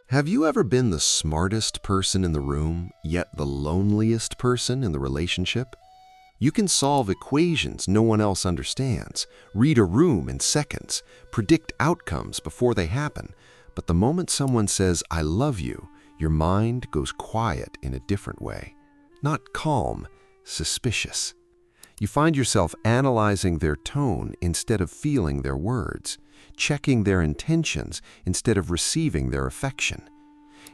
Have you ever been the smartest person in the room, yet the loneliest person in the relationship? You can solve equations no one else understands, read a room in seconds, predict outcomes before they happen, but the moment someone says, "I love you," your mind goes quiet in a different way. Not calm, suspicious. You find yourself analyzing their tone instead of feeling their words, checking their intentions instead of receiving their affection.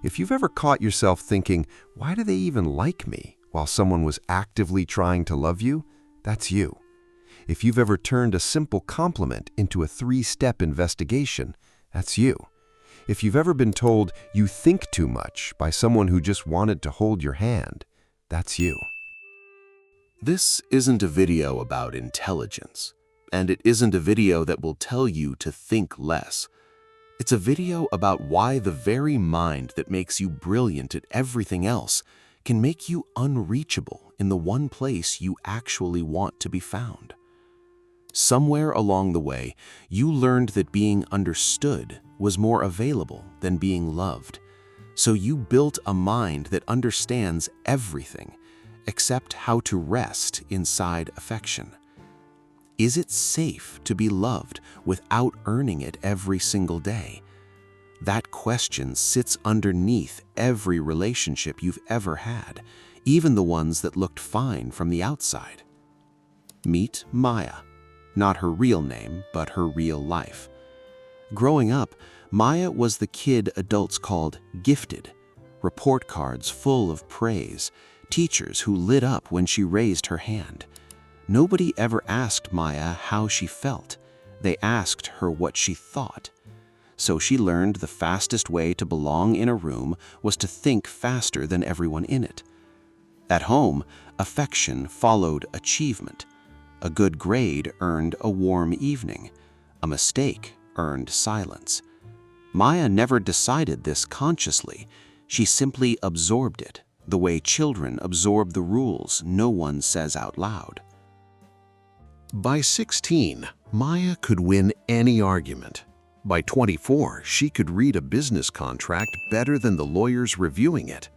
If you've ever caught yourself thinking, "Why do they even like me?" while someone was actively trying to love you, that's you. If you've ever turned a simple compliment into a 3-step investigation, that's you. If you've ever been told you think too much by someone who just wanted to hold your hand, that's you. This isn't a video about intelligence, and it isn't a video that will tell you to think less. It's a video about why the very mind that makes you brilliant at everything else can make you unreachable in the one place you actually want to be found. Somewhere along the way, you learned that being understood was more available than being loved. So you built a mind that understands everything except how to rest inside affection. Is it safe to be loved without earning it every single day? That question sits underneath every relationship you've ever had, even the ones that looked fine from the outside. Meet Maya. Not her real name, but her real life. Growing up, Maya was the kid adults called gifted. Report cards full of praise, teachers who lit up when she raised her hand. Nobody ever asked Maya how she felt. They asked her what she thought. So she learned the fastest way to belong in a room was to think faster than everyone in it. At home, affection followed achievement. A good grade earned a warm evening. A mistake earned silence. Maya never decided this consciously. She simply absorbed it, the way children absorb the rules no one says out loud. By 16, Maya could win any argument. By 24, she could read a business contract better than the lawyers reviewing it.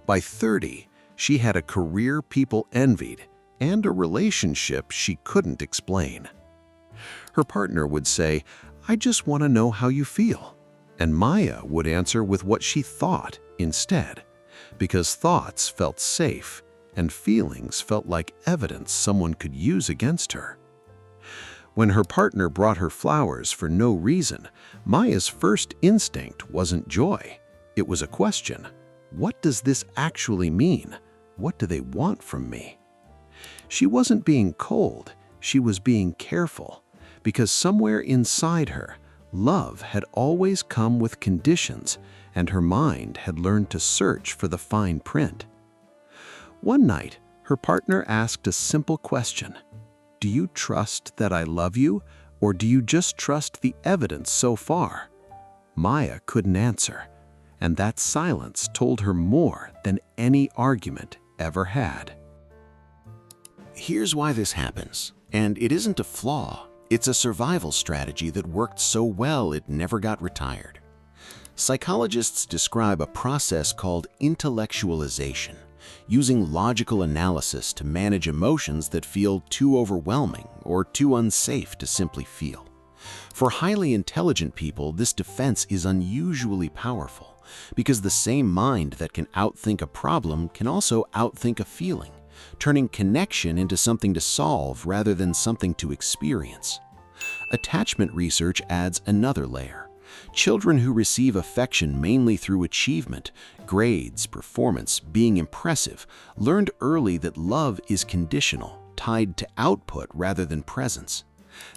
By 30, she had a career people envied and a relationship she couldn't explain. Her partner would say, "I just want to know how you feel." And Maya would answer with what she thought instead, because thoughts felt safe and feelings felt like evidence someone could use against her. When her partner brought her flowers for no reason, Maya's first instinct wasn't joy. It was a question. What does this actually mean? What do they want from me? She wasn't being cold, she was being careful, because somewhere inside her, love had always come with conditions, and her mind had learned to search for the fine print. One night, her partner asked a simple question. "Do you trust that I love you, or do you just trust the evidence so far?" Maya couldn't answer, and that silence told her more than any argument ever had. Here's why this happens, and it isn't a flaw. It's a survival strategy that worked so well it never got retired. Psychologists describe a process called intellectualization, using logical analysis to manage emotions that feel too overwhelming or too unsafe to simply feel. For highly intelligent people, this defense is unusually powerful because the same mind that can outthink a problem can also outthink a feeling, turning connection into something to solve rather than something to experience. Attachment research adds another layer. Children who receive affection mainly through achievement, grades, performance, being impressive, learned early that love is conditional, tied to output rather than presence.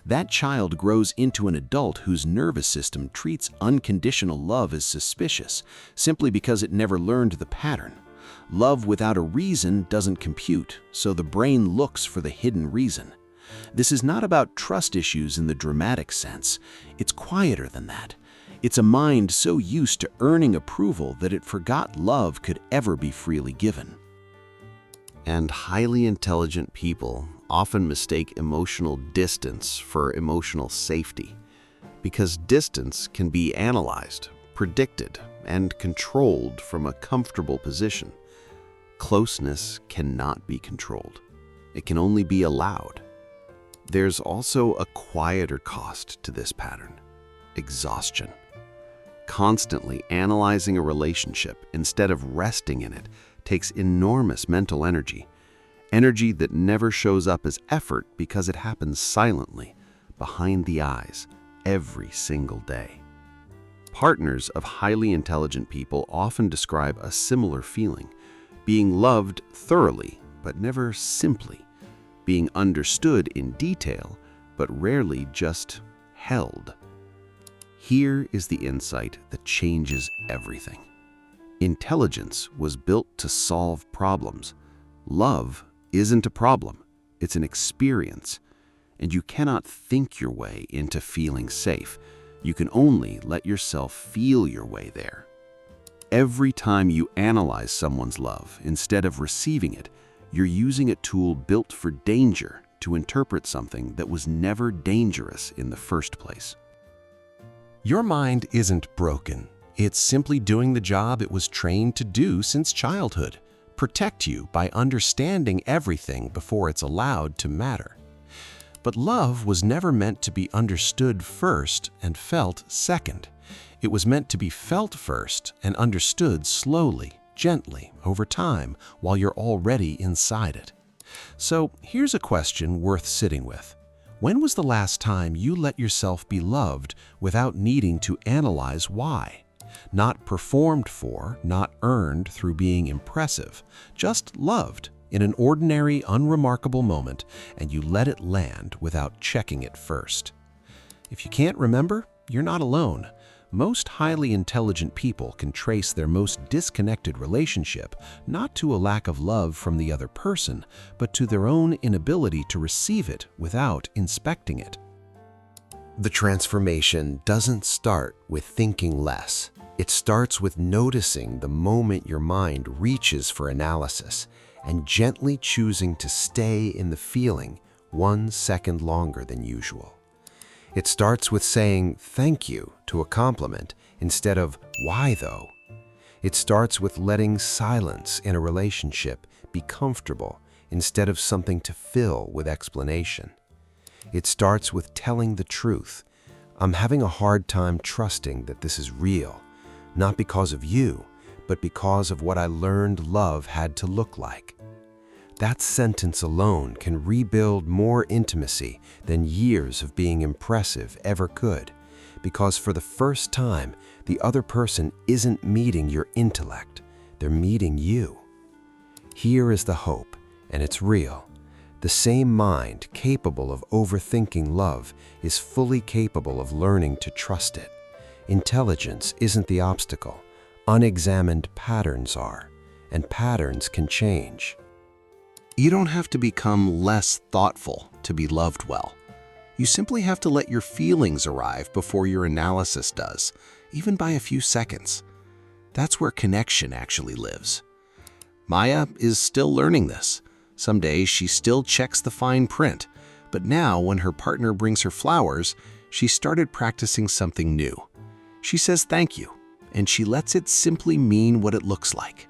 That child grows into an adult whose nervous system treats unconditional love as suspicious, simply because it never learned the pattern. Love without a reason doesn't compute, so the brain looks for the hidden reason. This is not about trust issues in the dramatic sense. It's quieter than that. It's a mind so used to earning approval that it forgot love could ever be freely given. And highly intelligent people often mistake emotional distance for emotional safety, because distance can be analyzed, predicted and controlled from a comfortable position. Closeness cannot be controlled. It can only be allowed. There's also a quieter cost to this pattern: exhaustion. Constantly analyzing a relationship instead of resting in it takes enormous mental energy that never shows up as effort because it happens silently, behind the eyes, every single day. Partners of highly intelligent people often describe a similar feeling: being loved thoroughly, but never simply; being understood in detail, but rarely just held. Here is the insight that changes everything. Intelligence was built to solve problems. Love isn't a problem, it's an experience. And you cannot think your way into feeling safe. You can only let yourself feel your way there. Every time you analyze someone's love instead of receiving it, you're using a tool built for danger to interpret something that was never dangerous in the first place. Your mind isn't broken. It's simply doing the job it was trained to do since childhood: protect you by understanding everything before it's allowed to matter. But love was never meant to be understood first and felt second. It was meant to be felt first and understood slowly, gently, over time, while you're already inside it. So here's a question worth sitting with. When was the last time you let yourself be loved without needing to analyze why? Not performed for, not earned through being impressive, just loved in an ordinary, unremarkable moment, and you let it land without checking it first. If you can't remember, you're not alone. Most highly intelligent people can trace their most disconnected relationship not to a lack of love from the other person, but to their own inability to receive it without inspecting it. The transformation doesn't start with thinking less. It starts with noticing the moment your mind reaches for analysis and gently choosing to stay in the feeling 1 second longer than usual. It starts with saying thank you to a compliment instead of why though. It starts with letting silence in a relationship be comfortable instead of something to fill with explanation. It starts with telling the truth. I'm having a hard time trusting that this is real, not because of you, but because of what I learned love had to look like. That sentence alone can rebuild more intimacy than years of being impressive ever could, because for the first time, the other person isn't meeting your intellect, they're meeting you. Here is the hope, and it's real. The same mind capable of overthinking love is fully capable of learning to trust it. Intelligence isn't the obstacle. Unexamined patterns are, and patterns can change. You don't have to become less thoughtful to be loved well. You simply have to let your feelings arrive before your analysis does, even by a few seconds. That's where connection actually lives. Maya is still learning this. Some days she still checks the fine print, but now when her partner brings her flowers, she started practicing something new. She says thank you, and she lets it simply mean what it looks like.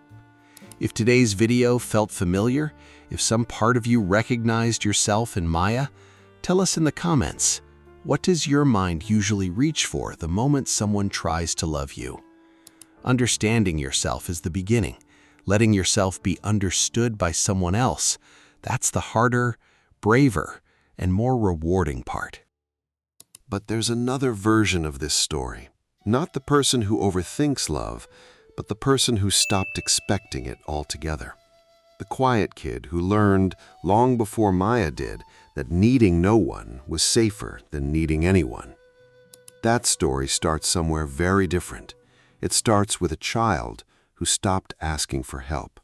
If today's video felt familiar, if some part of you recognized yourself in Maya, tell us in the comments. What does your mind usually reach for the moment someone tries to love you? Understanding yourself is the beginning. Letting yourself be understood by someone else, that's the harder, braver, and more rewarding part. But there's another version of this story. Not the person who overthinks love, but the person who stopped expecting it altogether. The quiet kid who learned, long before Maya did, that needing no one was safer than needing anyone. That story starts somewhere very different. It starts with a child who stopped asking for help.